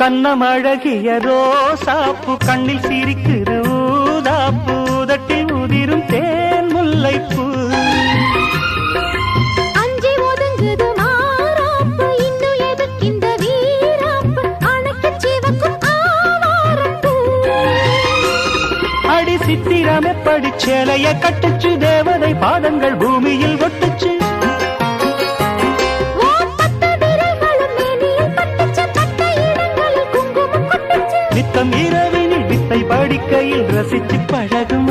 கண்ணமழகிய ரோசாப்பு கண்ணில் சிரிக்கிற ஊதாப்பு உதட்டில் உதிரும் தேன் முல்லைப்பூ அஞ்சி ஒதுங்குது மாறாப்பு இன்னும் எதுக்கு இந்த வீராப்பு அணைக்கு சிவக்கும் ஆவாரப்பூ அடி சித்திரமே படிச்சேலைய கட்டுச்சு தேவதை பாதங்கள் பூமியில் ஒட்டுச்சு நித்தம் இரவினில் வித்தை படிக்கையில் ரசிச்சு பழகும்